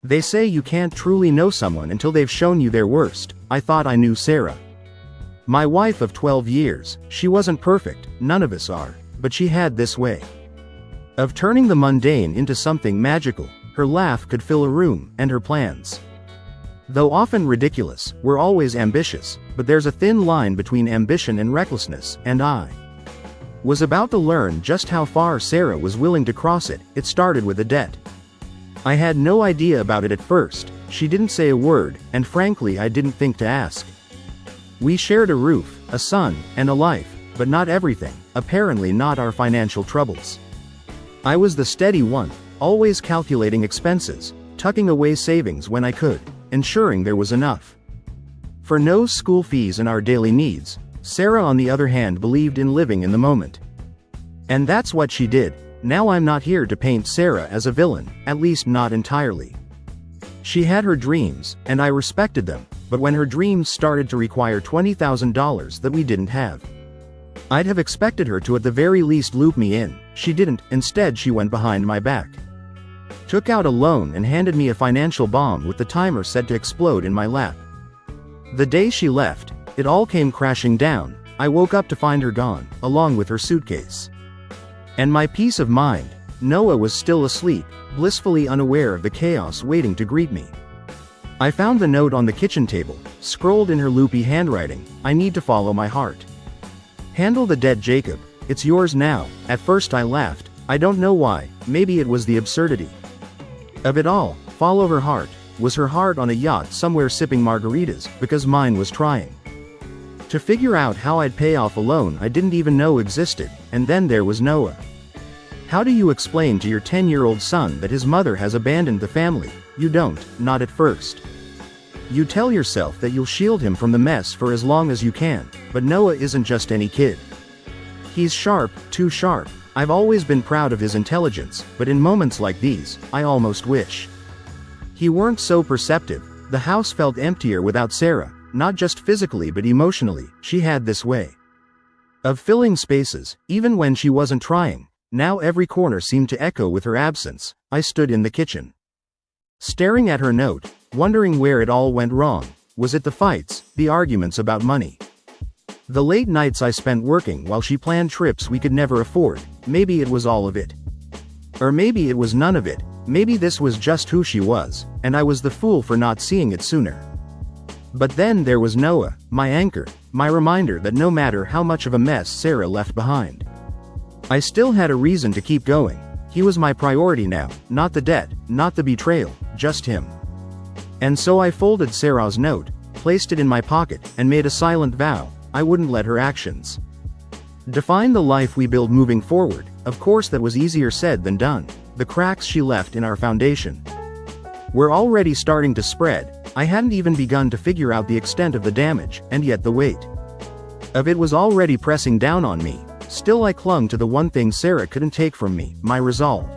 They say you can't truly know someone until they've shown you their worst. I thought I knew Sarah. My wife of 12 years, she wasn't perfect, none of us are, but she had this way of turning the mundane into something magical. Her laugh could fill a room, and her plans, though often ridiculous, were always ambitious. But there's a thin line between ambition and recklessness, and I was about to learn just how far Sarah was willing to cross it. It started with a debt. I had no idea about it at first. She didn't say a word, and frankly I didn't think to ask. We shared a roof, a son, and a life, but not everything, apparently not our financial troubles. I was the steady one, always calculating expenses, tucking away savings when I could, ensuring there was enough for no school fees and our daily needs. Sarah, on the other hand, believed in living in the moment. And that's what she did. Now I'm not here to paint Sarah as a villain, at least not entirely. She had her dreams, and I respected them, but when her dreams started to require $20,000 that we didn't have, I'd have expected her to at the very least loop me in. She didn't. Instead, she went behind my back, took out a loan, and handed me a financial bomb with the timer set to explode in my lap. The day she left, it all came crashing down. I woke up to find her gone, along with her suitcase and my peace of mind. Noah was still asleep, blissfully unaware of the chaos waiting to greet me. I found the note on the kitchen table, scrolled in her loopy handwriting. I need to follow my heart. Handle the debt, Jacob. It's yours now. At first I laughed. I don't know why. Maybe it was the absurdity of it all. Follow her heart. Was her heart on a yacht somewhere sipping margaritas? Because mine was trying to figure out how I'd pay off a loan I didn't even know existed. And then there was Noah. How do you explain to your 10-year-old son that his mother has abandoned the family? You don't, not at first. You tell yourself that you'll shield him from the mess for as long as you can, but Noah isn't just any kid. He's sharp, too sharp. I've always been proud of his intelligence, but in moments like these, I almost wish he weren't so perceptive. The house felt emptier without Sarah, not just physically but emotionally. She had this way of filling spaces, even when she wasn't trying. Now every corner seemed to echo with her absence. I stood in the kitchen, staring at her note, wondering where it all went wrong. Was it the fights, the arguments about money, the late nights I spent working while she planned trips we could never afford? Maybe it was all of it. Or maybe it was none of it. Maybe this was just who she was, and I was the fool for not seeing it sooner. But then there was Noah, my anchor, my reminder that no matter how much of a mess Sarah left behind, I still had a reason to keep going. He was my priority now, not the debt, not the betrayal, just him. And so I folded Sarah's note, placed it in my pocket, and made a silent vow I wouldn't let her actions define the life we build moving forward. Of course that was easier said than done. The cracks she left in our foundation were already starting to spread. I hadn't even begun to figure out the extent of the damage, and yet the weight of it was already pressing down on me. Still I clung to the one thing Sarah couldn't take from me, my resolve.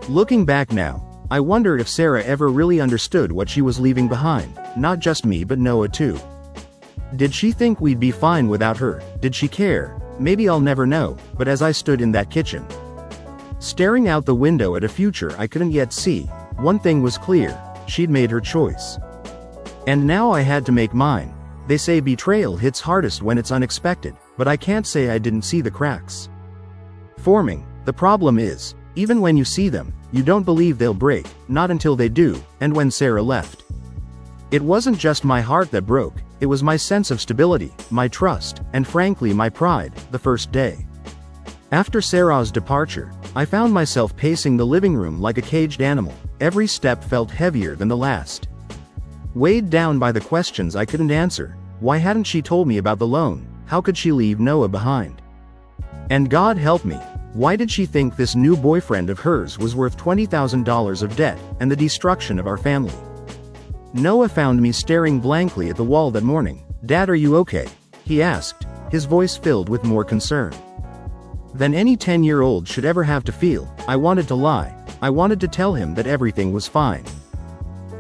Looking back now, I wonder if Sarah ever really understood what she was leaving behind, not just me but Noah too. Did she think we'd be fine without her? Did she care? Maybe I'll never know. But as I stood in that kitchen, staring out the window at a future I couldn't yet see, one thing was clear: she'd made her choice. And now I had to make mine. They say betrayal hits hardest when it's unexpected, but I can't say I didn't see the cracks forming. The problem is, even when you see them, you don't believe they'll break, not until they do. And when Sarah left, it wasn't just my heart that broke, it was my sense of stability, my trust, and frankly my pride. The first day after Sarah's departure, I found myself pacing the living room like a caged animal. Every step felt heavier than the last, weighed down by the questions I couldn't answer. Why hadn't she told me about the loan? How could she leave Noah behind? And God help me, why did she think this new boyfriend of hers was worth $20,000 of debt, and the destruction of our family? Noah found me staring blankly at the wall that morning. Dad, are you okay? He asked, his voice filled with more concern than any 10-year-old should ever have to feel. I wanted to lie. I wanted to tell him that everything was fine,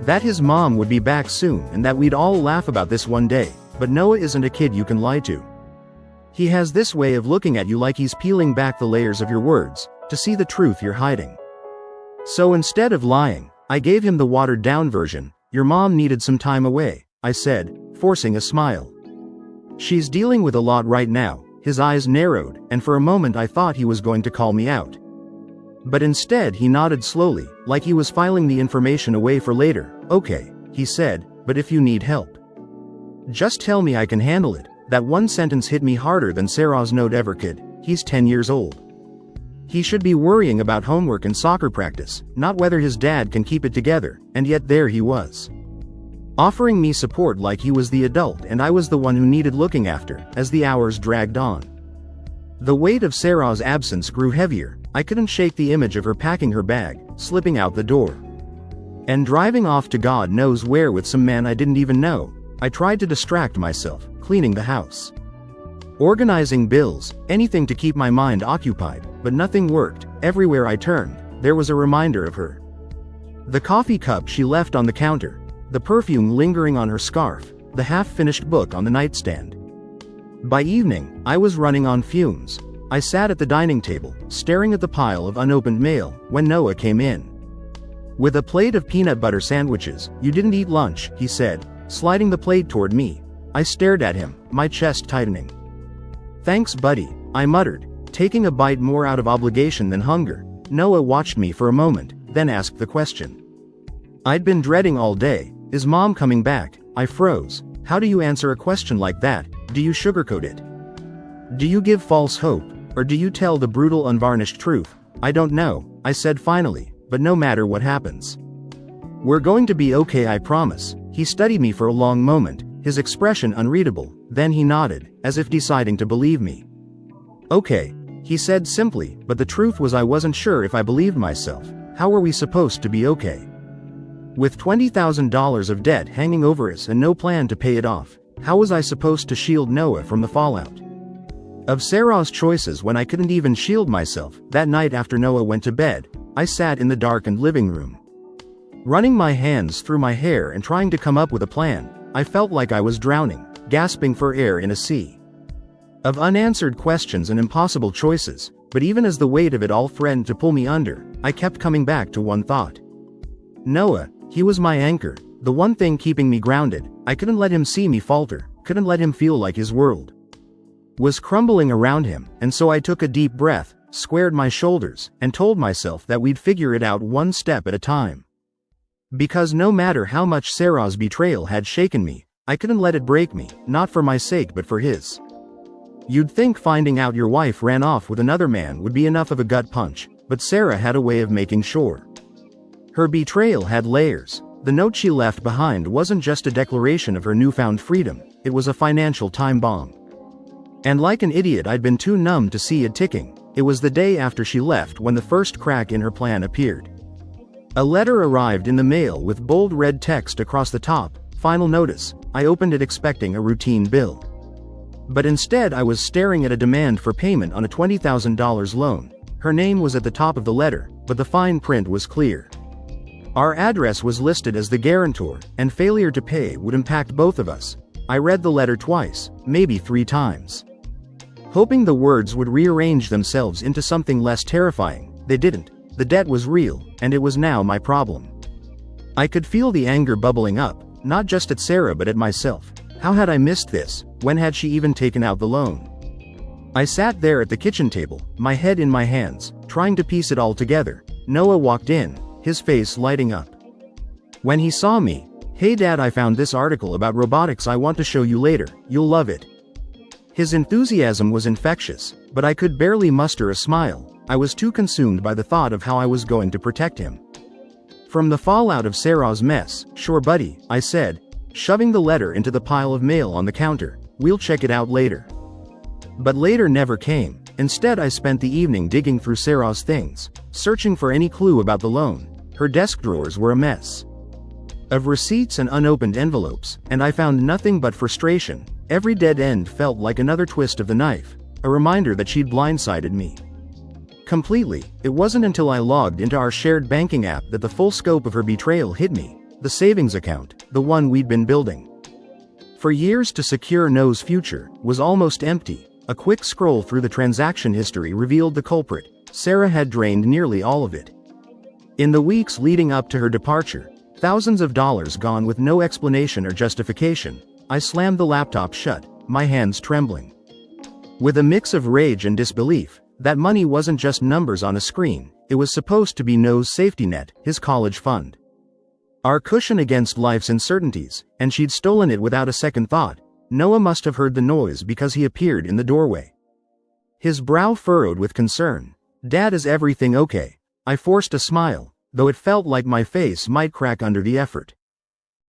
that his mom would be back soon, and that we'd all laugh about this one day. But Noah isn't a kid you can lie to. He has this way of looking at you like he's peeling back the layers of your words, to see the truth you're hiding. So instead of lying, I gave him the watered-down version. Your mom needed some time away, I said, forcing a smile. She's dealing with a lot right now. His eyes narrowed, and for a moment I thought he was going to call me out. But instead he nodded slowly, like he was filing the information away for later. Okay, he said, but if you need help, just tell me, I can handle it. That one sentence hit me harder than Sarah's note ever could. He's 10 years old. He should be worrying about homework and soccer practice, not whether his dad can keep it together, and yet there he was, offering me support like he was the adult and I was the one who needed looking after. As the hours dragged on, the weight of Sarah's absence grew heavier. I couldn't shake the image of her packing her bag, slipping out the door, and driving off to God knows where with some man I didn't even know. I tried to distract myself, cleaning the house, organizing bills, anything to keep my mind occupied, but nothing worked. Everywhere I turned, there was a reminder of her. The coffee cup she left on the counter, the perfume lingering on her scarf, the half-finished book on the nightstand. By evening, I was running on fumes. I sat at the dining table, staring at the pile of unopened mail, when Noah came in with a plate of peanut butter sandwiches. You didn't eat lunch, he said, sliding the plate toward me. I stared at him, my chest tightening. Thanks, buddy, I muttered, taking a bite more out of obligation than hunger. Noah watched me for a moment, then asked the question I'd been dreading all day. Is mom coming back? I froze. How do you answer a question like that? Do you sugarcoat it? Do you give false hope? Or do you tell the brutal, unvarnished truth? I don't know, I said finally, but no matter what happens, we're going to be okay, I promise. He studied me for a long moment, his expression unreadable, then he nodded, as if deciding to believe me. Okay, he said simply, but the truth was I wasn't sure if I believed myself. How were we supposed to be okay? With $20,000 of debt hanging over us and no plan to pay it off, how was I supposed to shield Noah from the fallout of Sarah's choices when I couldn't even shield myself? That night after Noah went to bed, I sat in the darkened living room, running my hands through my hair and trying to come up with a plan. I felt like I was drowning, gasping for air in a sea of unanswered questions and impossible choices, but even as the weight of it all threatened to pull me under, I kept coming back to one thought. Noah, he was my anchor, the one thing keeping me grounded. I couldn't let him see me falter, couldn't let him feel like his world was crumbling around him, and so I took a deep breath, squared my shoulders, and told myself that we'd figure it out one step at a time. Because no matter how much Sarah's betrayal had shaken me, I couldn't let it break me, not for my sake but for his. You'd think finding out your wife ran off with another man would be enough of a gut punch, but Sarah had a way of making sure. Her betrayal had layers. The note she left behind wasn't just a declaration of her newfound freedom, it was a financial time bomb. And like an idiot I'd been too numb to see it ticking. It was the day after she left when the first crack in her plan appeared. A letter arrived in the mail with bold red text across the top, final notice. I opened it expecting a routine bill. But instead I was staring at a demand for payment on a $20,000 loan. Her name was at the top of the letter, but the fine print was clear. Our address was listed as the guarantor, and failure to pay would impact both of us. I read the letter twice, maybe 3 times, hoping the words would rearrange themselves into something less terrifying. They didn't. The debt was real, and it was now my problem. I could feel the anger bubbling up, not just at Sarah but at myself. How had I missed this? When had she even taken out the loan? I sat there at the kitchen table, my head in my hands, trying to piece it all together. Noah walked in, his face lighting up. When he saw me, "Hey Dad, I found this article about robotics I want to show you later, you'll love it." His enthusiasm was infectious, but I could barely muster a smile. I was too consumed by the thought of how I was going to protect him from the fallout of Sarah's mess. "Sure buddy," I said, shoving the letter into the pile of mail on the counter. "We'll check it out later." But later never came. Instead I spent the evening digging through Sarah's things, searching for any clue about the loan. Her desk drawers were a mess of receipts and unopened envelopes, and I found nothing but frustration. Every dead end felt like another twist of the knife, a reminder that she'd blindsided me completely. It wasn't until I logged into our shared banking app that the full scope of her betrayal hit me. The savings account, the one we'd been building for years to secure Noah's future, was almost empty. A quick scroll through the transaction history revealed the culprit. Sarah had drained nearly all of it. In the weeks leading up to her departure, thousands of dollars gone with no explanation or justification, I slammed the laptop shut, my hands trembling. With a mix of rage and disbelief, that money wasn't just numbers on a screen, it was supposed to be Noah's safety net, his college fund. Our cushion against life's uncertainties, and she'd stolen it without a second thought. Noah must have heard the noise because he appeared in the doorway. His brow furrowed with concern. "Dad, is everything okay?" I forced a smile, though it felt like my face might crack under the effort.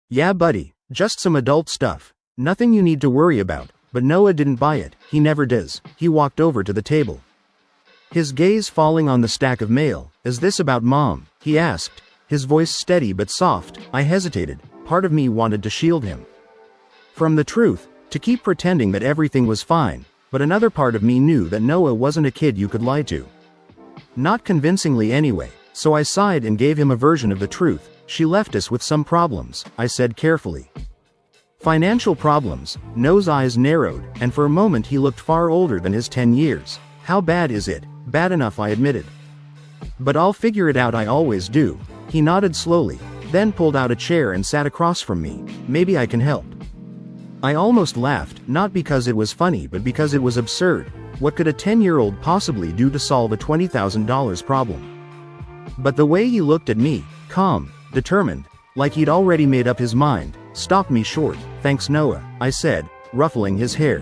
"Yeah, buddy, just some adult stuff. Nothing you need to worry about." But Noah didn't buy it, he never does. He walked over to the table. His gaze falling on the stack of mail. "Is this about Mom?" he asked, his voice steady but soft. I hesitated. Part of me wanted to shield him from the truth, to keep pretending that everything was fine, but another part of me knew that Noah wasn't a kid you could lie to. Not convincingly anyway, so I sighed and gave him a version of the truth. "She left us with some problems," I said carefully. "Financial problems." Noah's eyes narrowed, and for a moment he looked far older than his 10 years. "How bad is it?" "Bad enough," I admitted. "But I'll figure it out, I always do." He nodded slowly, then pulled out a chair and sat across from me. "Maybe I can help." I almost laughed, not because it was funny but because it was absurd. What could a 10-year-old possibly do to solve a $20,000 problem? But the way he looked at me, calm, determined, like he'd already made up his mind, stopped me short. "Thanks, Noah," I said, ruffling his hair.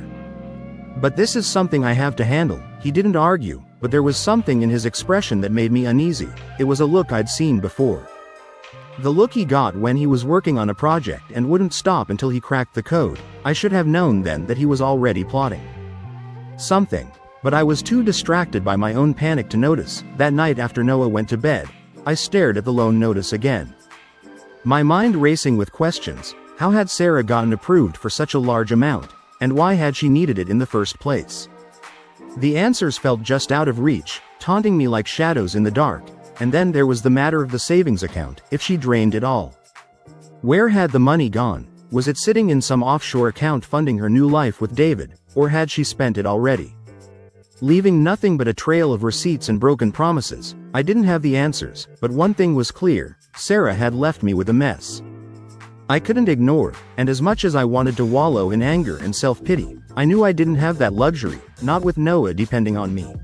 "But this is something I have to handle." He didn't argue, but there was something in his expression that made me uneasy. It was a look I'd seen before. The look he got when he was working on a project and wouldn't stop until he cracked the code. I should have known then that he was already plotting something. But I was too distracted by my own panic to notice. That night after Noah went to bed, I stared at the loan notice again. My mind racing with questions. How had Sarah gotten approved for such a large amount? And why had she needed it in the first place? The answers felt just out of reach, taunting me like shadows in the dark. And then there was the matter of the savings account. If she drained it all, where had the money gone? Was it sitting in some offshore account funding her new life with David, or had she spent it already, leaving nothing but a trail of receipts and broken promises? I didn't have the answers, but one thing was clear: Sarah had left me with a mess I couldn't ignore, and as much as I wanted to wallow in anger and self-pity, I knew I didn't have that luxury, not with Noah depending on me.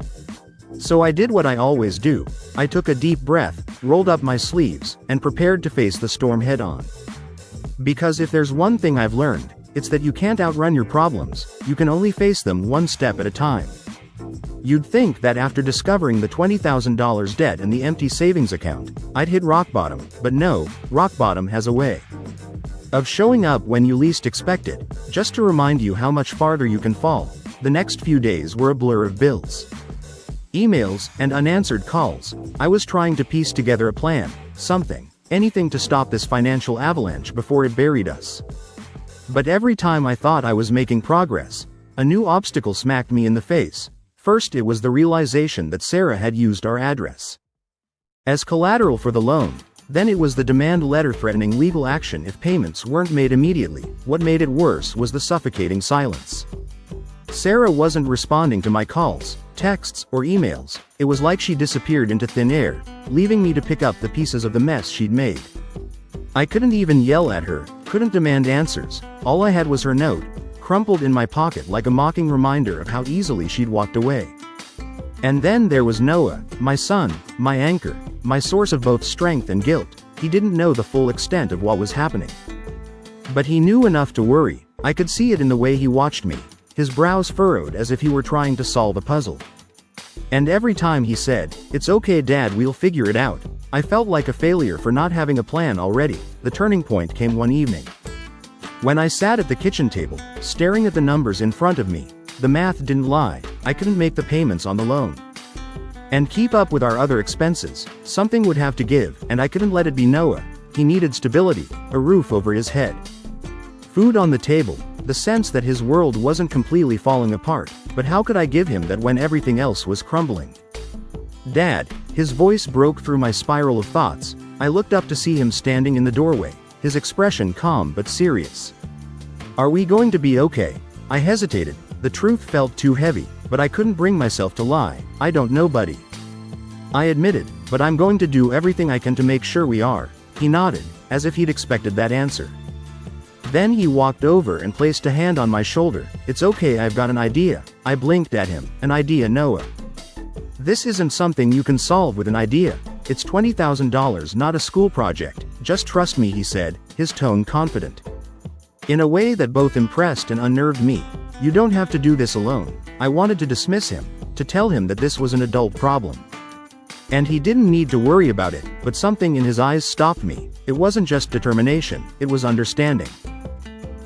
So I did what I always do. I took a deep breath, rolled up my sleeves, and prepared to face the storm head-on. Because if there's one thing I've learned, it's that you can't outrun your problems, you can only face them one step at a time. You'd think that after discovering the $20,000 debt and the empty savings account, I'd hit rock bottom, but no, rock bottom has a way of showing up when you least expect it. Just to remind you how much farther you can fall, the next few days were a blur of bills, emails, and unanswered calls. I was trying to piece together a plan, something, anything to stop this financial avalanche before it buried us. But every time I thought I was making progress, a new obstacle smacked me in the face. First, it was the realization that Sarah had used our address as collateral for the loan. Then it was the demand letter threatening legal action if payments weren't made immediately. What made it worse was the suffocating silence. Sarah wasn't responding to my calls, texts, or emails. It was like she disappeared into thin air, leaving me to pick up the pieces of the mess she'd made. I couldn't even yell at her, couldn't demand answers. All I had was her note, crumpled in my pocket like a mocking reminder of how easily she'd walked away. And then there was Noah, my son, my anchor, my source of both strength and guilt. He didn't know the full extent of what was happening, but he knew enough to worry. I could see it in the way he watched me, his brows furrowed as if he were trying to solve a puzzle. And every time he said, "It's okay, Dad, we'll figure it out," I felt like a failure for not having a plan already. The turning point came one evening, when I sat at the kitchen table, staring at the numbers in front of me. The math didn't lie. I couldn't make the payments on the loan and keep up with our other expenses. Something would have to give, and I couldn't let it be Noah. He needed stability, a roof over his head, food on the table, the sense that his world wasn't completely falling apart. But how could I give him that when everything else was crumbling? "Dad," his voice broke through my spiral of thoughts. I looked up to see him standing in the doorway, his expression calm but serious. "Are we going to be okay?" I hesitated. The truth felt too heavy, but I couldn't bring myself to lie. "I don't know, buddy," I admitted. but I'm going to do everything I can to make sure we are." He nodded, as if he'd expected that answer. Then he walked over and placed a hand on my shoulder. "It's okay, I've got an idea." I blinked at him. "An idea, Noah? This isn't something you can solve with an idea. It's $20,000, not a school project. Just trust me," he said, his tone confident. In a way that both impressed and unnerved me. "You don't have to do this alone." I wanted to dismiss him, to tell him that this was an adult problem. And he didn't need to worry about it, but something in his eyes stopped me. It wasn't just determination, it was understanding.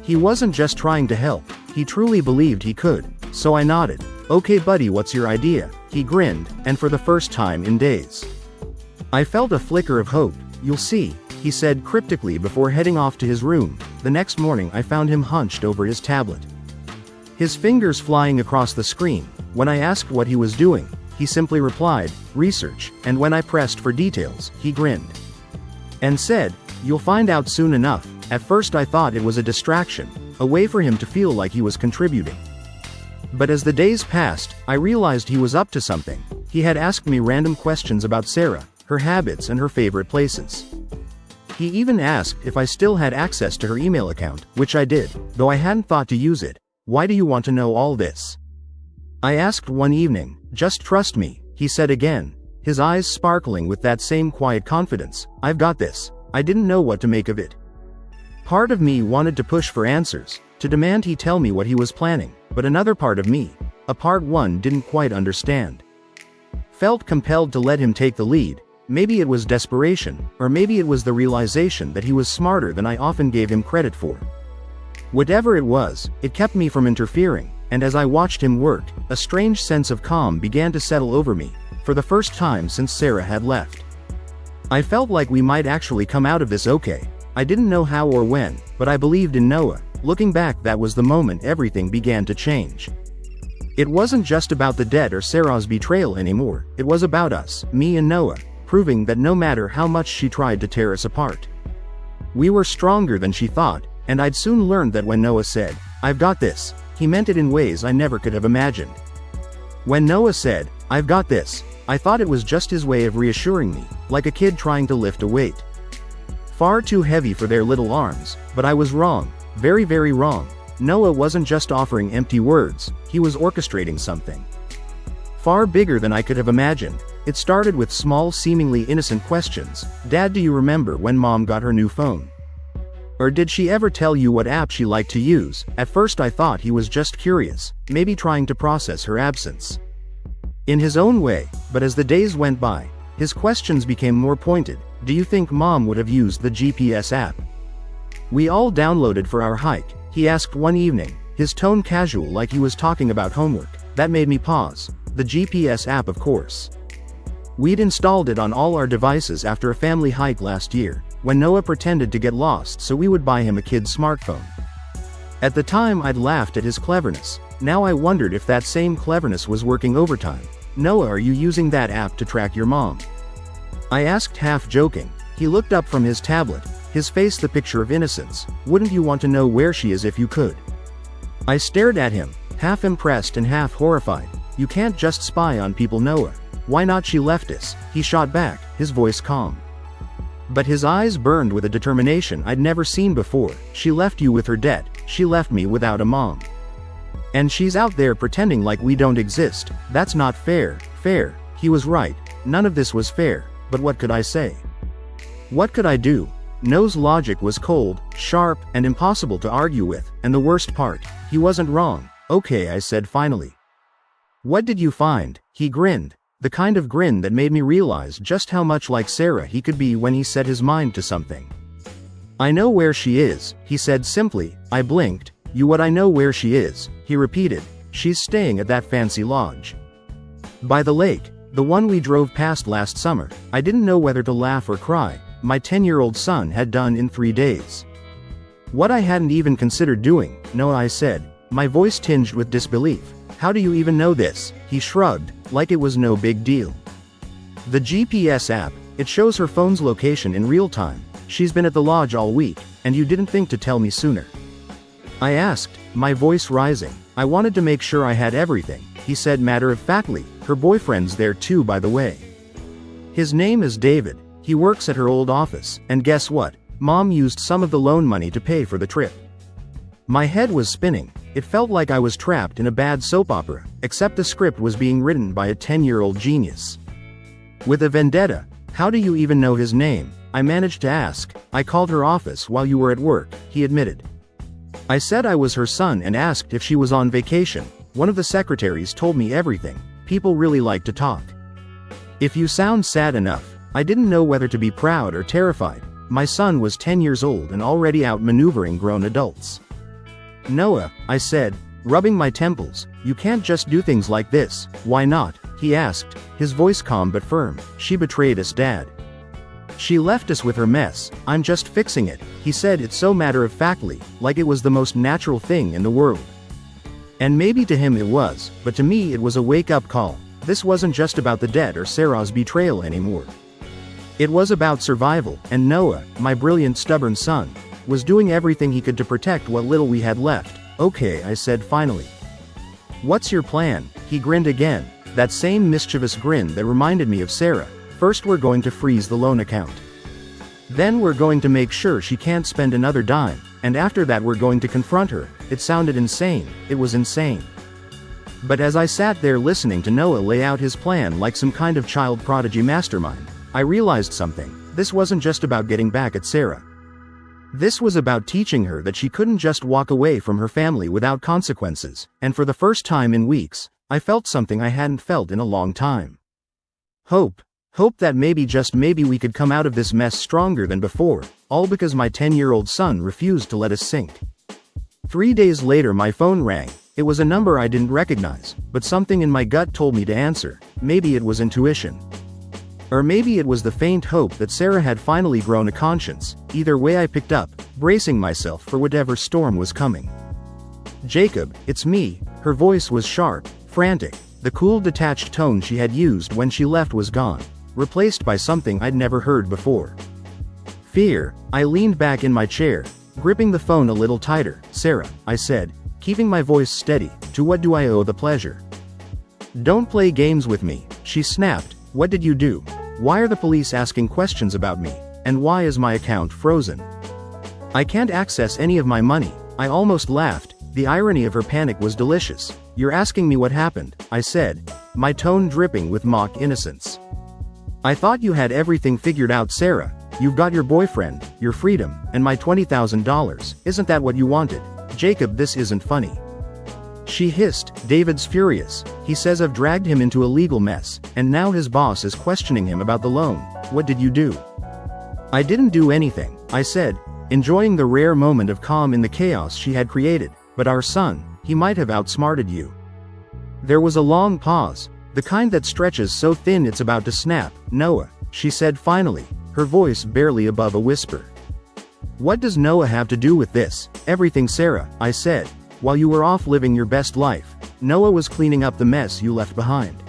He wasn't just trying to help, he truly believed he could. So I nodded. "Okay buddy, what's your idea?" He grinned, and for the first time in days. I felt a flicker of hope. "You'll see," he said cryptically before heading off to his room. The next morning I found him hunched over his tablet, his fingers flying across the screen. When I asked what he was doing, he simply replied, "Research," and when I pressed for details, he grinned and said, "You'll find out soon enough." At first I thought it was a distraction, a way for him to feel like he was contributing. But as the days passed, I realized he was up to something. He had asked me random questions about Sarah, her habits and her favorite places. He even asked if I still had access to her email account, which I did, though I hadn't thought to use it. "Why do you want to know all this?" I asked one evening. "Just trust me," he said again, his eyes sparkling with that same quiet confidence. "I've got this." I didn't know what to make of it. Part of me wanted to push for answers, to demand he tell me what he was planning, but another part of me, a part one didn't quite understand, felt compelled to let him take the lead. Maybe it was desperation, or maybe it was the realization that he was smarter than I often gave him credit for. Whatever it was, it kept me from interfering, and as I watched him work, a strange sense of calm began to settle over me, for the first time since Sarah had left. I felt like we might actually come out of this okay. I didn't know how or when, but I believed in Noah. Looking back, that was the moment everything began to change. It wasn't just about the debt or Sarah's betrayal anymore, it was about us, me and Noah, proving that no matter how much she tried to tear us apart, we were stronger than she thought. And I'd soon learned that when Noah said, "I've got this," he meant it in ways I never could have imagined. When Noah said, "I've got this," I thought it was just his way of reassuring me, like a kid trying to lift a weight far too heavy for their little arms. But I was wrong, very, very wrong. Noah wasn't just offering empty words, he was orchestrating something far bigger than I could have imagined. It started with small, seemingly innocent questions. "Dad, do you remember when Mom got her new phone? Or did she ever tell you what app she liked to use?" At first I thought he was just curious, maybe trying to process her absence in his own way, but as the days went by, his questions became more pointed. "Do you think Mom would have used the GPS app we all downloaded for our hike?" he asked one evening, his tone casual like he was talking about homework. That made me pause. The GPS app, of course. We'd installed it on all our devices after a family hike last year, when Noah pretended to get lost so we would buy him a kid's smartphone. At the time I'd laughed at his cleverness. Now I wondered if that same cleverness was working overtime. "Noah, are you using that app to track your mom?" I asked, half joking. He looked up from his tablet, his face the picture of innocence. "Wouldn't you want to know where she is if you could?" I stared at him, half impressed and half horrified. "You can't just spy on people, Noah. Why not? She left us," he shot back, his voice calm. But his eyes burned with a determination I'd never seen before. "She left you with her debt, she left me without a mom. And she's out there pretending like we don't exist. That's not fair." Fair. He was right. None of this was fair, but what could I say? What could I do? Noah's logic was cold, sharp, and impossible to argue with, and the worst part, he wasn't wrong. "Okay," I said finally. "What did you find?" He grinned. The kind of grin that made me realize just how much like Sarah he could be when he set his mind to something. "I know where she is," he said simply. I blinked. What I know where she is," he repeated. "She's staying at that fancy lodge by the lake, the one we drove past last summer." I didn't know whether to laugh or cry. My 10-year-old son had done in 3 days what I hadn't even considered doing. "No," I said, my voice tinged with disbelief. "How do you even know this?" He shrugged, like it was no big deal. "The GPS app, it shows her phone's location in real time. She's been at the lodge all week, and you didn't think to tell me sooner?" I asked, my voice rising. "I wanted to make sure I had everything," he said matter-of-factly. "Her boyfriend's there too, by the way." His name is David. He works at her old office, and guess what? Mom used some of the loan money to pay for the trip. My head was spinning. It felt like I was trapped in a bad soap opera, except the script was being written by a 10-year-old genius. With a vendetta. How do you even know his name? I managed to ask. I called her office while you were at work, he admitted. I said I was her son and asked if she was on vacation. One of the secretaries told me everything. People really like to talk. If you sound sad enough. I didn't know whether to be proud or terrified. My son was 10 years old and already out maneuvering grown adults. Noah, I said, rubbing my temples, you can't just do things like this. Why not? He asked, his voice calm but firm. She betrayed us, Dad. She left us with her mess. I'm just fixing it, he said it so matter-of-factly, like it was the most natural thing in the world. And maybe to him it was, but to me it was a wake-up call. This wasn't just about the debt or Sarah's betrayal anymore. It was about survival, and Noah, my brilliant stubborn son, was doing everything he could to protect what little we had left. Okay, I said finally. What's your plan? He grinned again, that same mischievous grin that reminded me of Sarah. First we're going to freeze the loan account. Then we're going to make sure she can't spend another dime, and after that we're going to confront her. It sounded insane. It was insane. But as I sat there listening to Noah lay out his plan like some kind of child prodigy mastermind, I realized something. This wasn't just about getting back at Sarah. This was about teaching her that she couldn't just walk away from her family without consequences, and for the first time in weeks, I felt something I hadn't felt in a long time. Hope. Hope that maybe, just maybe, we could come out of this mess stronger than before, all because my 10-year-old son refused to let us sink. 3 days later my phone rang. It was a number I didn't recognize, but something in my gut told me to answer. Maybe it was intuition. Or maybe it was the faint hope that Sarah had finally grown a conscience. Either way I picked up, bracing myself for whatever storm was coming. Jacob, it's me. Her voice was sharp, frantic. The cool, detached tone she had used when she left was gone, replaced by something I'd never heard before. Fear. I leaned back in my chair, gripping the phone a little tighter. Sarah, I said, keeping my voice steady, to what do I owe the pleasure? Don't play games with me, she snapped. What did you do? Why are the police asking questions about me? And why is my account frozen? I can't access any of my money. I almost laughed. The irony of her panic was delicious. You're asking me what happened, I said, my tone dripping with mock innocence. I thought you had everything figured out, Sarah. You've got your boyfriend, your freedom, and my $20,000. Isn't that what you wanted? Jacob, this isn't funny. She hissed. David's furious. He says I've dragged him into a legal mess, and now his boss is questioning him about the loan. What did you do? I didn't do anything, I said, enjoying the rare moment of calm in the chaos she had created. But our son, he might have outsmarted you. There was a long pause, the kind that stretches so thin it's about to snap. Noah, she said finally, her voice barely above a whisper. What does Noah have to do with this? Everything, Sarah, I said. While you were off living your best life, Noah was cleaning up the mess you left behind.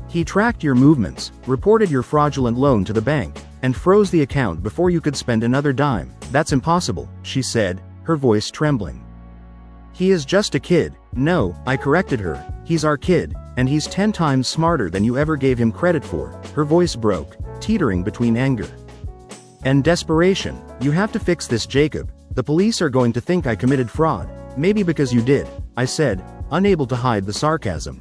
He tracked your movements, reported your fraudulent loan to the bank, and froze the account before you could spend another dime. That's impossible, she said, her voice trembling. He is just a kid. No, I corrected her. He's our kid, and he's 10 times smarter than you ever gave him credit for. Her voice broke, teetering between anger and desperation. You have to fix this, Jacob. The police are going to think I committed fraud. Maybe because you did, I said, unable to hide the sarcasm.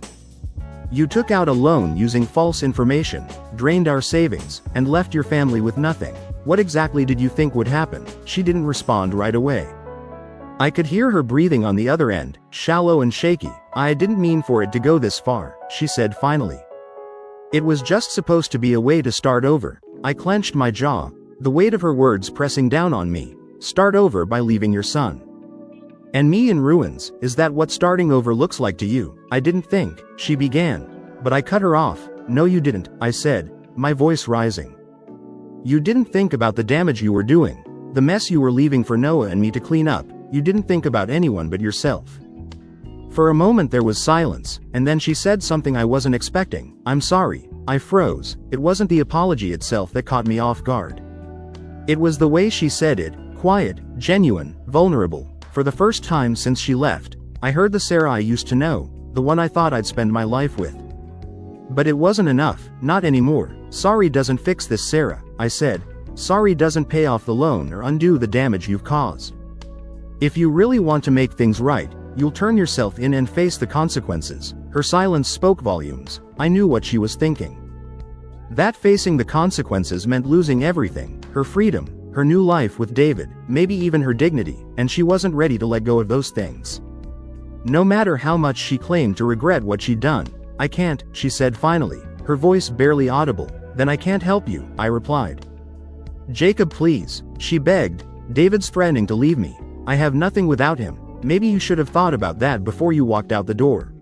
You took out a loan using false information, drained our savings, and left your family with nothing. What exactly did you think would happen? She didn't respond right away. I could hear her breathing on the other end, shallow and shaky. I didn't mean for it to go this far, she said finally. It was just supposed to be a way to start over. I clenched my jaw, the weight of her words pressing down on me. Start over by leaving your son and me in ruins. Is that what starting over looks like to you? I didn't think, she began, but I cut her off. No, you didn't, I said, my voice rising. You didn't think about the damage you were doing, the mess you were leaving for Noah and me to clean up. You didn't think about anyone but yourself. For a moment there was silence, and then she said something I wasn't expecting. I'm sorry. I froze. It wasn't the apology itself that caught me off guard. It was the way she said it, quiet, genuine, vulnerable. For the first time since she left, I heard the Sarah I used to know, the one I thought I'd spend my life with. But it wasn't enough, not anymore. Sorry doesn't fix this, Sarah, I said. Sorry doesn't pay off the loan or undo the damage you've caused. If you really want to make things right, you'll turn yourself in and face the consequences. Her silence spoke volumes. I knew what she was thinking. That facing the consequences meant losing everything, her freedom, her new life with David, maybe even her dignity, and she wasn't ready to let go of those things. No matter how much she claimed to regret what she'd done. I can't, she said finally, her voice barely audible. Then I can't help you, I replied. Jacob, please, she begged. David's threatening to leave me. I have nothing without him. Maybe you should have thought about that before you walked out the door.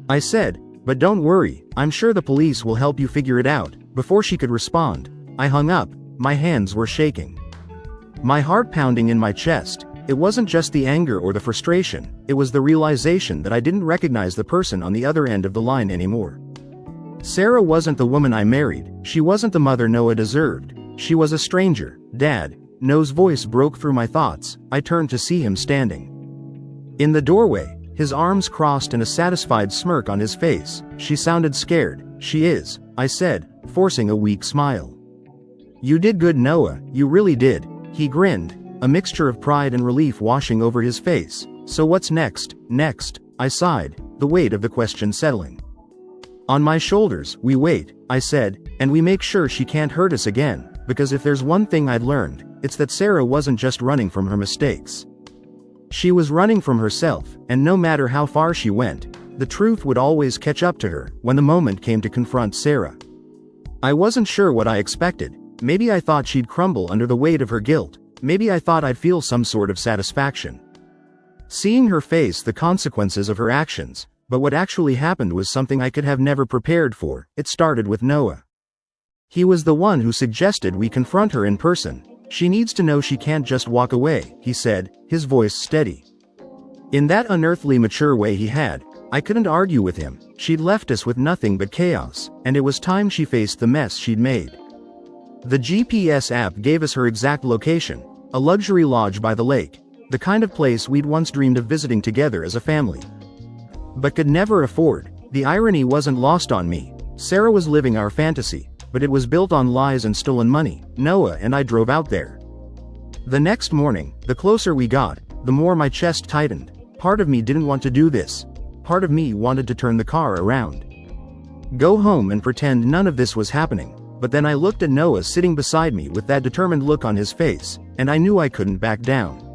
I said, but don't worry, I'm sure the police will help you figure it out. Before she could respond, I hung up. My hands were shaking. My heart pounding in my chest. It wasn't just the anger or the frustration, it was the realization that I didn't recognize the person on the other end of the line anymore. Sarah wasn't the woman I married, she wasn't the mother Noah deserved, she was a stranger. Dad. Noah's voice broke through my thoughts. I turned to see him standing in the doorway, his arms crossed and a satisfied smirk on his face. She sounded scared. She is, I said, forcing a weak smile. You did good, Noah, you really did. He grinned, a mixture of pride and relief washing over his face. So what's next? Next, I sighed, the weight of the question settling on my shoulders. We wait, I said, and we make sure she can't hurt us again, because if there's one thing I'd learned, it's that Sarah wasn't just running from her mistakes. She was running from herself, and no matter how far she went, the truth would always catch up to her when the moment came to confront Sarah. I wasn't sure what I expected. Maybe I thought she'd crumble under the weight of her guilt. Maybe I thought I'd feel some sort of satisfaction seeing her face the consequences of her actions, but what actually happened was something I could have never prepared for. It started with Noah. He was the one who suggested we confront her in person. She needs to know she can't just walk away, he said, his voice steady. In that unearthly mature way he had, I couldn't argue with him. She'd left us with nothing but chaos, and it was time she faced the mess she'd made. The GPS app gave us her exact location, a luxury lodge by the lake, the kind of place we'd once dreamed of visiting together as a family, but could never afford. The irony wasn't lost on me. Sarah was living our fantasy, but it was built on lies and stolen money. Noah and I drove out there. The next morning, the closer we got, the more my chest tightened. Part of me didn't want to do this. Part of me wanted to turn the car around, go home and pretend none of this was happening. But then I looked at Noah sitting beside me with that determined look on his face, and I knew I couldn't back down.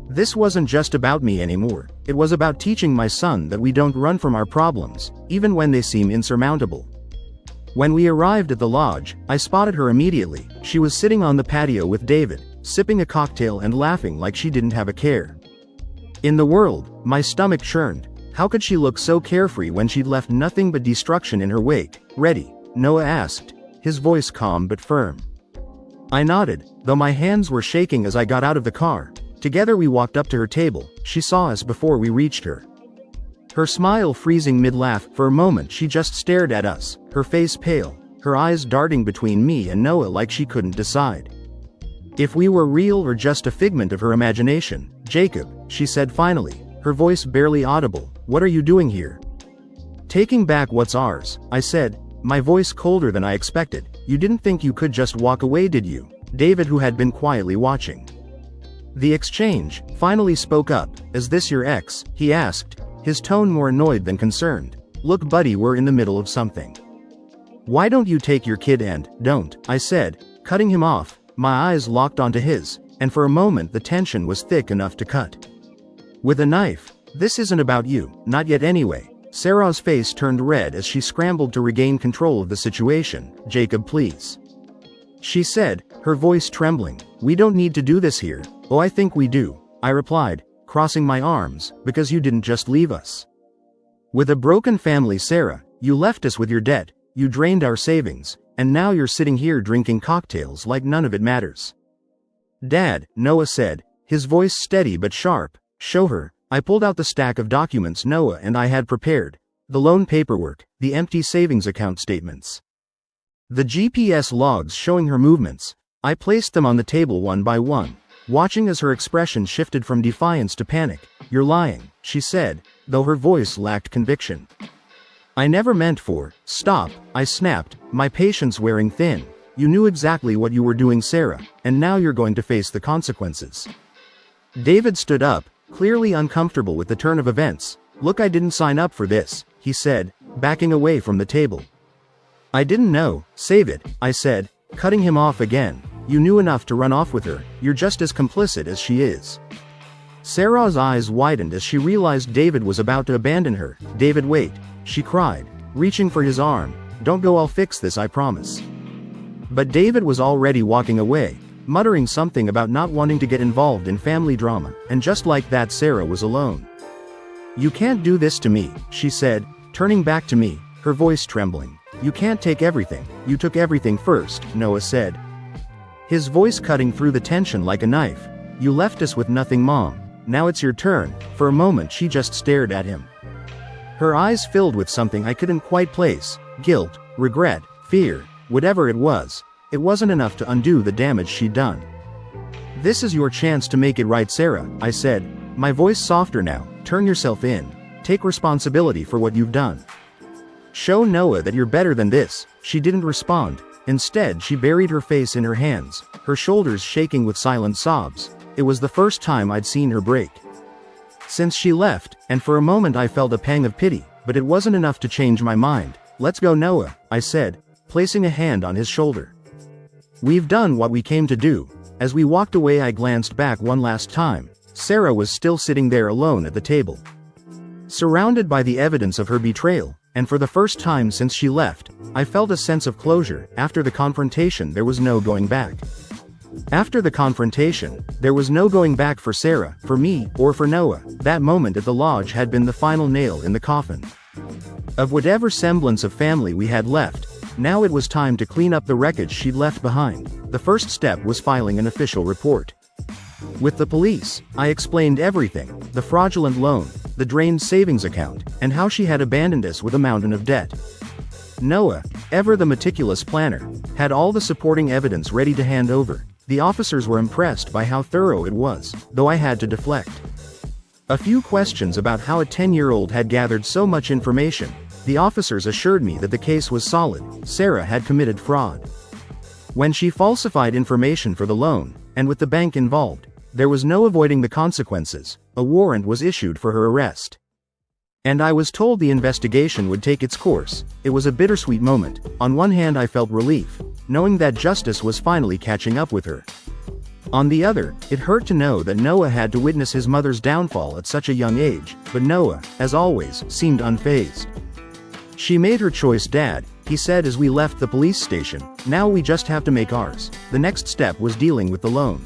This wasn't just about me anymore. It was about teaching my son that we don't run from our problems, even when they seem insurmountable. When we arrived at the lodge, I spotted her immediately. She was sitting on the patio with David, sipping a cocktail and laughing like she didn't have a care in the world. My stomach churned. How could she look so carefree when she'd left nothing but destruction in her wake? Ready? Noah asked, his voice calm but firm. I nodded, though my hands were shaking as I got out of the car. Together we walked up to her table. She saw us before we reached her. Her smile freezing mid-laugh. For a moment she just stared at us, her face pale, her eyes darting between me and Noah like she couldn't decide if we were real or just a figment of her imagination. Jacob, she said finally, her voice barely audible, what are you doing here? Taking back what's ours, I said, my voice colder than I expected. You didn't think you could just walk away, did you? David, who had been quietly watching the exchange, finally spoke up. Is this your ex? He asked, his tone more annoyed than concerned. Look buddy, we're in the middle of something. Why don't you take your kid and don't, I said, cutting him off. My eyes locked onto his, and for a moment the tension was thick enough to cut with a knife. This isn't about you, not yet anyway. Sarah's face turned red as she scrambled to regain control of the situation. Jacob, please, she said, her voice trembling. We don't need to do this here. Oh, I think we do, I replied, crossing my arms, because you didn't just leave us with a broken family, Sarah. You left us with your debt, you drained our savings, and now you're sitting here drinking cocktails like none of it matters. Dad, Noah said, his voice steady but sharp. Show her. I pulled out the stack of documents Noah and I had prepared, the loan paperwork, the empty savings account statements, the GPS logs showing her movements. I placed them on the table one by one, watching as her expression shifted from defiance to panic. You're lying, she said, though her voice lacked conviction. I never meant for. Stop, I snapped, my patience wearing thin. You knew exactly what you were doing, Sarah, and now you're going to face the consequences. David stood up, clearly uncomfortable with the turn of events. Look, I didn't sign up for this, he said, backing away from the table. I didn't know. Save it, I said, cutting him off again. You knew enough to run off with her. You're just as complicit as she is. Sarah's eyes widened as she realized David was about to abandon her. David, wait, she cried, reaching for his arm. Don't go, I'll fix this, I promise. But David was already walking away, muttering something about not wanting to get involved in family drama, and just like that Sarah was alone. You can't do this to me, she said, turning back to me, her voice trembling. You can't take everything. You took everything first, Noah said. His voice cutting through the tension like a knife. You left us with nothing, Mom. Now it's your turn. For a moment she just stared at him. Her eyes filled with something I couldn't quite place. Guilt, regret, fear, whatever it was. It wasn't enough to undo the damage she'd done. This is your chance to make it right, Sarah, I said, my voice softer now. Turn yourself in. Take responsibility for what you've done. Show Noah that you're better than this. She didn't respond. Instead, she buried her face in her hands, her shoulders shaking with silent sobs. It was the first time I'd seen her break since she left, and for a moment I felt a pang of pity, but it wasn't enough to change my mind. Let's go, Noah, I said, placing a hand on his shoulder. We've done what we came to do. As we walked away, I glanced back one last time. Sarah was still sitting there alone at the table, surrounded by the evidence of her betrayal, and for the first time since she left, I felt a sense of closure. After the confrontation, there was no going back. After the confrontation, there was no going back for Sarah, for me, or for Noah. That moment at the lodge had been the final nail in the coffin of whatever semblance of family we had left. Now it was time to clean up the wreckage she'd left behind. The first step was filing an official report with the police. I explained everything, the fraudulent loan, the drained savings account, and how she had abandoned us with a mountain of debt. Noah, ever the meticulous planner, had all the supporting evidence ready to hand over. The officers were impressed by how thorough it was, though I had to deflect a few questions about how a 10-year-old had gathered so much information. The officers assured me that the case was solid. Sarah had committed fraud when she falsified information for the loan, and with the bank involved, there was no avoiding the consequences. A warrant was issued for her arrest, and I was told the investigation would take its course. It was a bittersweet moment. On one hand, I felt relief, knowing that justice was finally catching up with her. On the other, it hurt to know that Noah had to witness his mother's downfall at such a young age, but Noah, as always, seemed unfazed. She made her choice, Dad, he said as we left the police station. Now we just have to make ours. The next step was dealing with the loan.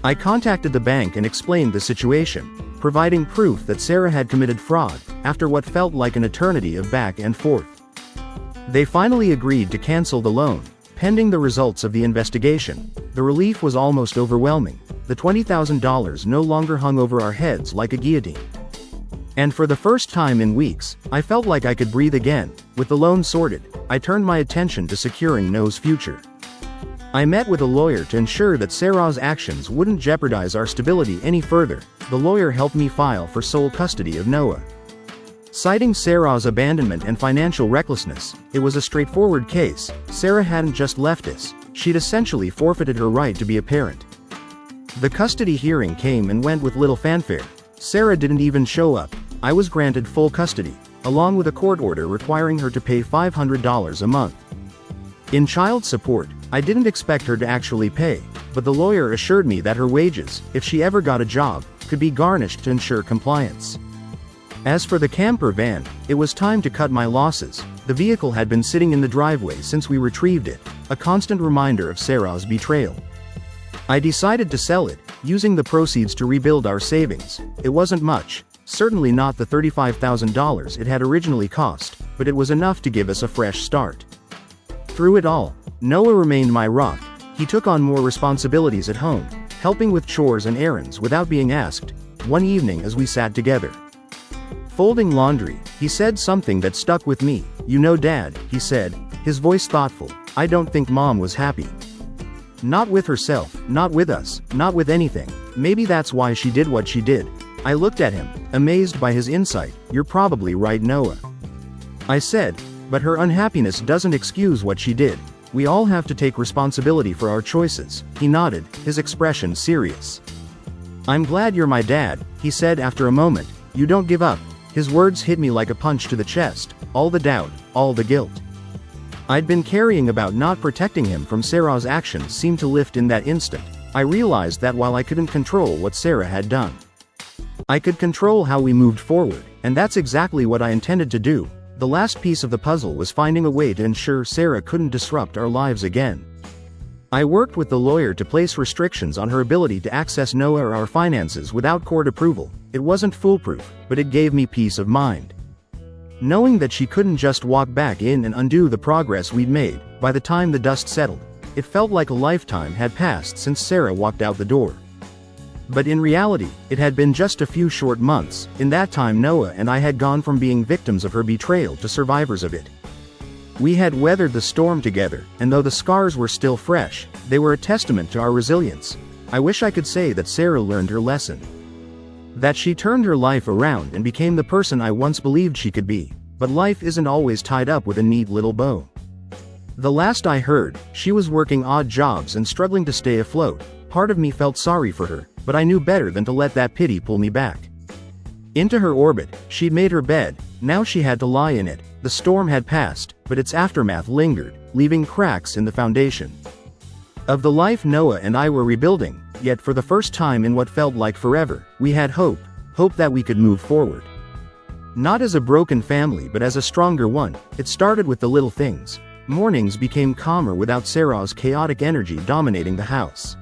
I contacted the bank and explained the situation, providing proof that Sarah had committed fraud. After what felt like an eternity of back and forth, they finally agreed to cancel the loan, pending the results of the investigation. The relief was almost overwhelming. The $20,000 no longer hung over our heads like a guillotine. And for the first time in weeks, I felt like I could breathe again. With the loan sorted, I turned my attention to securing Noah's future. I met with a lawyer to ensure that Sarah's actions wouldn't jeopardize our stability any further. The lawyer helped me file for sole custody of Noah, citing Sarah's abandonment and financial recklessness. It was a straightforward case. Sarah hadn't just left us, she'd essentially forfeited her right to be a parent. The custody hearing came and went with little fanfare. Sarah didn't even show up. I was granted full custody, along with a court order requiring her to pay $500 a month in child support. I didn't expect her to actually pay, but the lawyer assured me that her wages, if she ever got a job, could be garnished to ensure compliance. As for the camper van, it was time to cut my losses. The vehicle had been sitting in the driveway since we retrieved it, a constant reminder of Sarah's betrayal. I decided to sell it, using the proceeds to rebuild our savings. It wasn't much, certainly not the $35,000 it had originally cost, but it was enough to give us a fresh start. Through it all, Noah remained my rock. He took on more responsibilities at home, helping with chores and errands without being asked. One evening as we sat together, folding laundry, he said something that stuck with me. You know, Dad, he said, his voice thoughtful, I don't think Mom was happy. Not with herself, not with us, not with anything. Maybe that's why she did what she did. I looked at him, amazed by his insight. You're probably right, Noah. I said, but her unhappiness doesn't excuse what she did. We all have to take responsibility for our choices. He nodded, his expression serious. I'm glad you're my dad, he said after a moment. You don't give up. His words hit me like a punch to the chest. All the doubt, all the guilt I'd been carrying about not protecting him from Sarah's actions seemed to lift in that instant. I realized that while I couldn't control what Sarah had done, I could control how we moved forward, and that's exactly what I intended to do. The last piece of the puzzle was finding a way to ensure Sarah couldn't disrupt our lives again. I worked with the lawyer to place restrictions on her ability to access Noah or our finances without court approval. It wasn't foolproof, but it gave me peace of mind. Knowing that she couldn't just walk back in and undo the progress we'd made, by the time the dust settled, it felt like a lifetime had passed since Sarah walked out the door. But in reality, it had been just a few short months. In that time Noah and I had gone from being victims of her betrayal to survivors of it. We had weathered the storm together, and though the scars were still fresh, they were a testament to our resilience. I wish I could say that Sarah learned her lesson. That she turned her life around and became the person I once believed she could be. But life isn't always tied up with a neat little bow. The last I heard, she was working odd jobs and struggling to stay afloat. Part of me felt sorry for her, but I knew better than to let that pity pull me back into her orbit. She'd made her bed, now she had to lie in it. The storm had passed, but its aftermath lingered, leaving cracks in the foundation of the life Noah and I were rebuilding. Yet for the first time in what felt like forever, we had hope that we could move forward. Not as a broken family but as a stronger one. It started with the little things. Mornings became calmer without Sarah's chaotic energy dominating the house.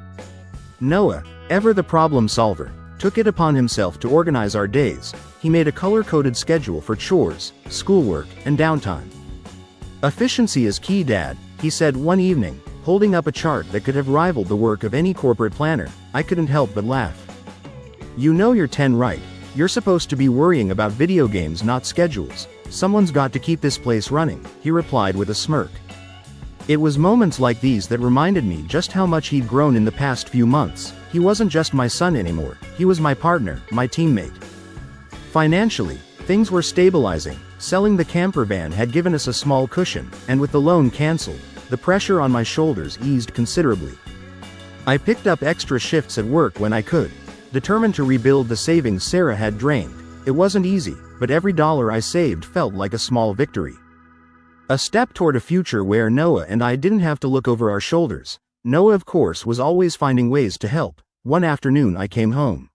Noah, ever the problem solver, took it upon himself to organize our days. He made a color-coded schedule for chores, schoolwork, and downtime. Efficiency is key, Dad, he said one evening, holding up a chart that could have rivaled the work of any corporate planner. I couldn't help but laugh. You know you're 10 right. You're supposed to be worrying about video games, not schedules. Someone's got to keep this place running, he replied with a smirk. It was moments like these that reminded me just how much he'd grown in the past few months. He wasn't just my son anymore, he was my partner, my teammate. Financially, things were stabilizing. Selling the camper van had given us a small cushion, and with the loan canceled, the pressure on my shoulders eased considerably. I picked up extra shifts at work when I could, determined to rebuild the savings Sarah had drained. It wasn't easy, but every dollar I saved felt like a small victory. A step toward a future where Noah and I didn't have to look over our shoulders. Noah, of course, was always finding ways to help. One afternoon I came home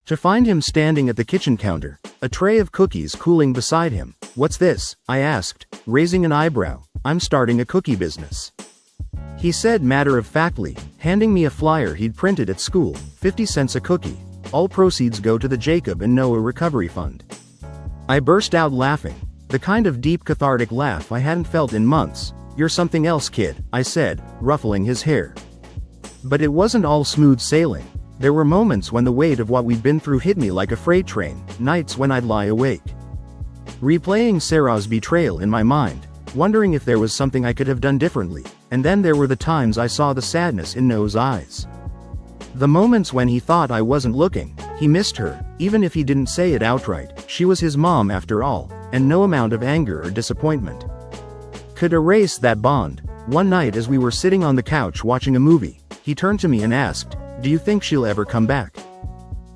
to find him standing at the kitchen counter, a tray of cookies cooling beside him. What's this? I asked, raising an eyebrow. I'm starting a cookie business, he said matter-of-factly, handing me a flyer he'd printed at school. 50 cents a cookie. All proceeds go to the Jacob and Noah Recovery Fund. I burst out laughing, the kind of deep cathartic laugh I hadn't felt in months. You're something else, kid, I said, ruffling his hair. But it wasn't all smooth sailing. There were moments when the weight of what we'd been through hit me like a freight train, nights when I'd lie awake, replaying Sarah's betrayal in my mind, wondering if there was something I could have done differently. And then there were the times I saw the sadness in Noah's eyes. The moments when he thought I wasn't looking. He missed her, even if he didn't say it outright. She was his mom after all, and no amount of anger or disappointment could erase that bond. One night as we were sitting on the couch watching a movie, he turned to me and asked, "Do you think she'll ever come back?"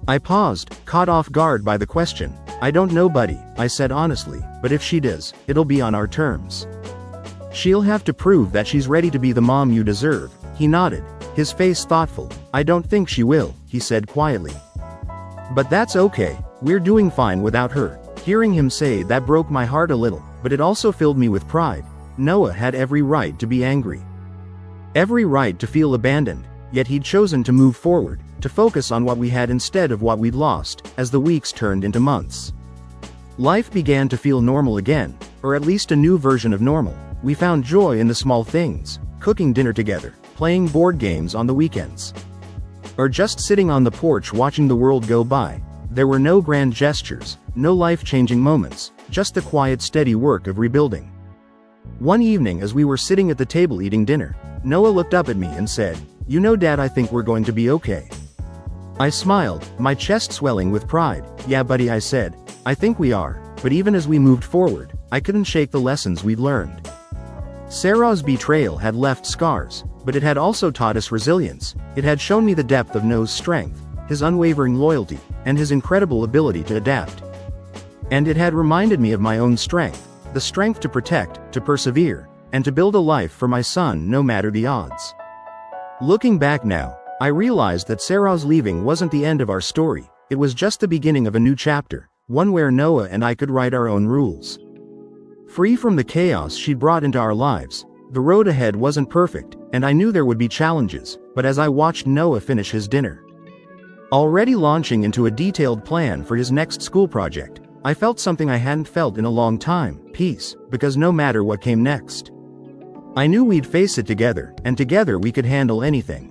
I paused, caught off guard by the question. I don't know, buddy, I said honestly, but if she does, it'll be on our terms. She'll have to prove that she's ready to be the mom you deserve. He nodded, his face thoughtful. I don't think she will, he said quietly. But that's okay, we're doing fine without her. Hearing him say that broke my heart a little, but it also filled me with pride. Noah had every right to be angry. Every right to feel abandoned, yet he'd chosen to move forward, to focus on what we had instead of what we'd lost. As the weeks turned into months, life began to feel normal again, or at least a new version of normal. We found joy in the small things, cooking dinner together, playing board games on the weekends, or just sitting on the porch watching the world go by. There were no grand gestures, no life-changing moments, just the quiet, steady work of rebuilding. One evening as we were sitting at the table eating dinner, Noah looked up at me and said, "You know, Dad, I think we're going to be okay." I smiled, my chest swelling with pride. "Yeah, buddy," I said, "I think we are." But even as we moved forward, I couldn't shake the lessons we'd learned. Sarah's betrayal had left scars, but it had also taught us resilience. It had shown me the depth of Noah's strength, his unwavering loyalty, and his incredible ability to adapt. And it had reminded me of my own strength, the strength to protect, to persevere, and to build a life for my son no matter the odds. Looking back now, I realized that Sarah's leaving wasn't the end of our story, it was just the beginning of a new chapter, one where Noah and I could write our own rules. Free from the chaos she brought into our lives, the road ahead wasn't perfect, and I knew there would be challenges, but as I watched Noah finish his dinner, already launching into a detailed plan for his next school project, I felt something I hadn't felt in a long time, peace, because no matter what came next, I knew we'd face it together, and together we could handle anything.